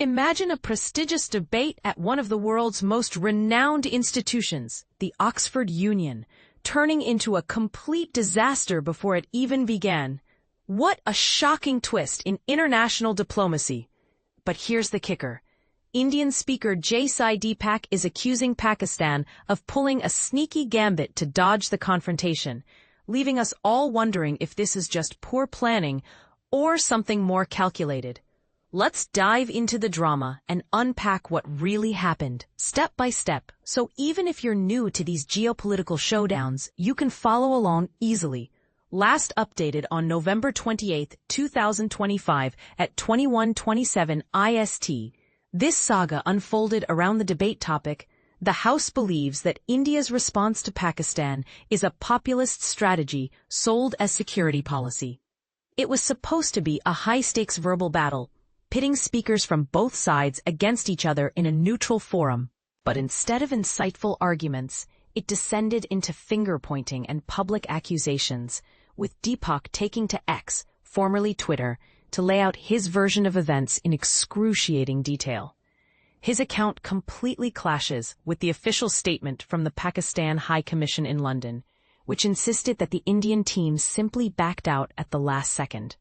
Imagine a prestigious debate at one of the world's most renowned institutions, the Oxford Union, turning into a complete disaster before it even began. What a shocking twist in international diplomacy. But here's the kicker. Indian Speaker Sai Deepak is accusing Pakistan of pulling a sneaky gambit to dodge the confrontation, leaving us all wondering if this is just poor planning or something more calculated. Let's dive into the drama and unpack what really happened, step by step, so even if you're new to these geopolitical showdowns, you can follow along easily. Last updated on November 28, 2025 at 21:27 IST, this saga unfolded around the debate topic, "The House believes that India's response to Pakistan is a populist strategy sold as security policy." It was supposed to be a high-stakes verbal battle, pitting speakers from both sides against each other in a neutral forum. But instead of insightful arguments, it descended into finger-pointing and public accusations, with Deepak taking to X, formerly Twitter, to lay out his version of events in excruciating detail. His account completely clashes with the official statement from the Pakistan High Commission in London, which insisted that the Indian team simply backed out at the last second.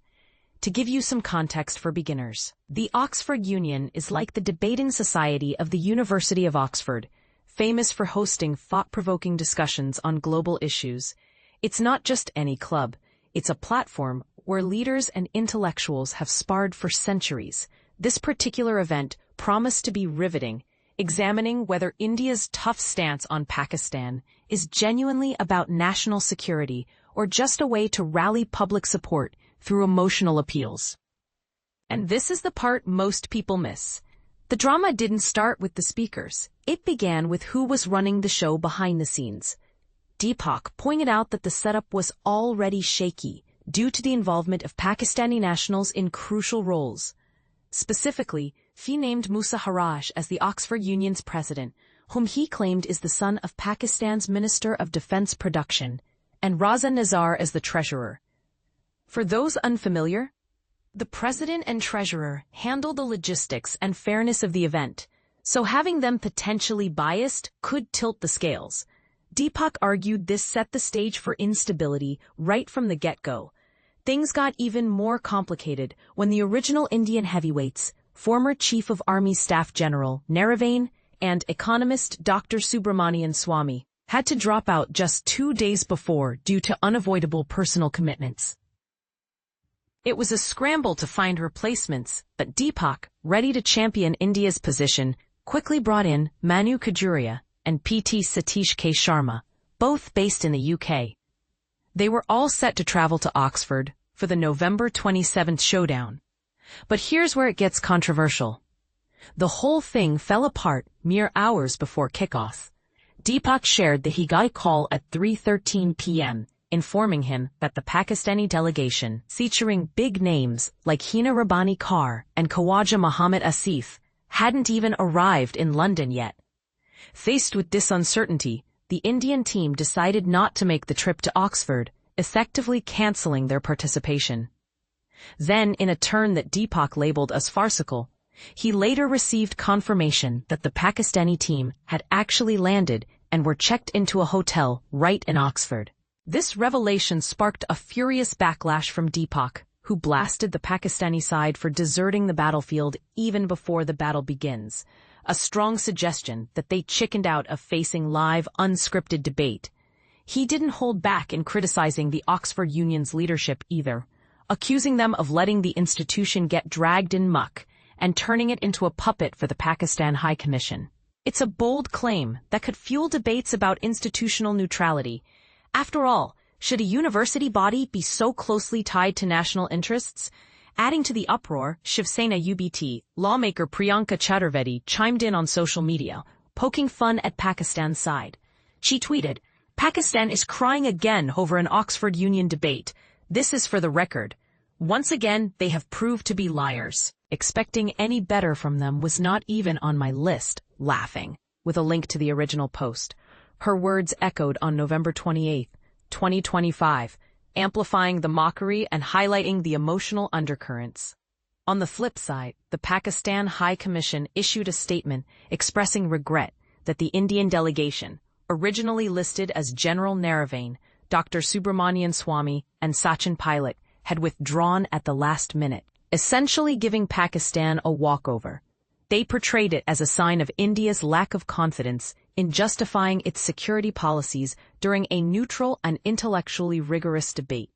To give you some context for beginners, the Oxford Union is like the debating society of the University of Oxford, famous for hosting thought-provoking discussions on global issues. It's not just any club, it's a platform where leaders and intellectuals have sparred for centuries. This particular event promised to be riveting, examining whether India's tough stance on Pakistan is genuinely about national security or just a way to rally public support through emotional appeals. And this is the part most people miss. The drama didn't start with the speakers. It began with who was running the show behind the scenes. Deepak pointed out that the setup was already shaky due to the involvement of Pakistani nationals in crucial roles. Specifically, he named Musa Haraj as the Oxford Union's president, whom he claimed is the son of Pakistan's Minister of Defense Production, and Raza Nazar as the treasurer. For those unfamiliar, the president and treasurer handle the logistics and fairness of the event, so having them potentially biased could tilt the scales. Deepak argued this set the stage for instability right from the get-go. Things got even more complicated when the original Indian heavyweights, former Chief of Army Staff General Naravane and economist Dr. Subramanian Swamy, had to drop out just 2 days before due to unavoidable personal commitments. It was a scramble to find replacements, but Deepak, ready to champion India's position, quickly brought in Manu Khajuria and PT Satish K. Sharma, both based in the UK. They were all set to travel to Oxford for the November 27th showdown. But here's where it gets controversial. The whole thing fell apart mere hours before kickoff. Deepak shared that he got a call at 3:13 p.m., informing him that the Pakistani delegation, featuring big names like Hina Rabbani Khar and Khawaja Muhammad Asif, hadn't even arrived in London yet. Faced with this uncertainty, the Indian team decided not to make the trip to Oxford, effectively cancelling their participation. Then, in a turn that Deepak labeled as farcical, he later received confirmation that the Pakistani team had actually landed and were checked into a hotel right in Oxford. This revelation sparked a furious backlash from Deepak, who blasted the Pakistani side for deserting the battlefield even before the battle begins, a strong suggestion that they chickened out of facing live, unscripted debate. He didn't hold back in criticizing the Oxford Union's leadership either, accusing them of letting the institution get dragged in muck and turning it into a puppet for the Pakistan High Commission. It's a bold claim that could fuel debates about institutional neutrality. After all, should a university body be so closely tied to national interests? Adding to the uproar, Shiv Sena UBT lawmaker Priyanka Chaturvedi chimed in on social media, poking fun at Pakistan's side. She tweeted, "Pakistan is crying again over an Oxford Union debate. This is for the record. Once again, they have proved to be liars." Expecting any better from them was not even on my list, laughing, with a link to the original post. Her words echoed on November 28, 2025, amplifying the mockery and highlighting the emotional undercurrents. On the flip side, the Pakistan High Commission issued a statement expressing regret that the Indian delegation, originally listed as General Naravane, Dr. Subramanian Swamy, and Sachin Pilot, had withdrawn at the last minute, essentially giving Pakistan a walkover. They portrayed it as a sign of India's lack of confidence in justifying its security policies during a neutral and intellectually rigorous debate.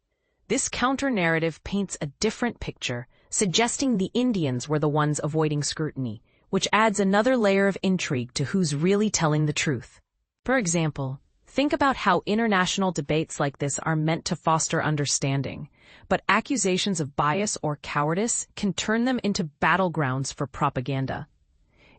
This counter-narrative paints a different picture, suggesting the Indians were the ones avoiding scrutiny, which adds another layer of intrigue to who's really telling the truth. For example, think about how international debates like this are meant to foster understanding, but accusations of bias or cowardice can turn them into battlegrounds for propaganda.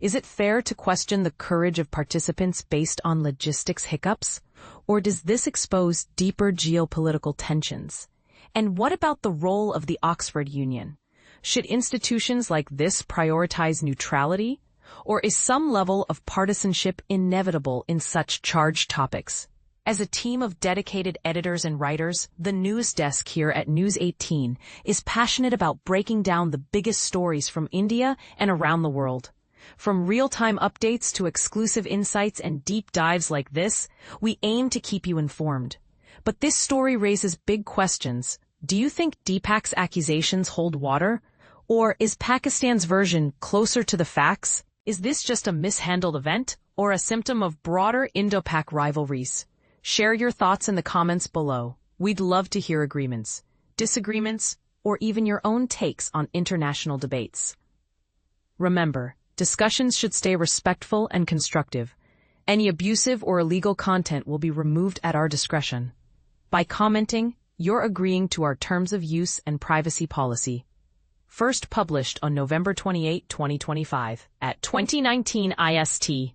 Is it fair to question the courage of participants based on logistics hiccups? Or does this expose deeper geopolitical tensions? And what about the role of the Oxford Union? Should institutions like this prioritize neutrality? Or is some level of partisanship inevitable in such charged topics? As a team of dedicated editors and writers, the news desk here at News 18 is passionate about breaking down the biggest stories from India and around the world. From real-time updates to exclusive insights and deep dives like this, we aim to keep you informed. But this story raises big questions. Do you think Deepak's accusations hold water? Or is Pakistan's version closer to the facts? Is this just a mishandled event or a symptom of broader Indo-Pak rivalries? Share your thoughts in the comments below. We'd love to hear agreements, disagreements, or even your own takes on international debates. Remember, discussions should stay respectful and constructive. Any abusive or illegal content will be removed at our discretion. By commenting, you're agreeing to our terms of use and privacy policy. First published on November 28, 2025, at 2019 IST.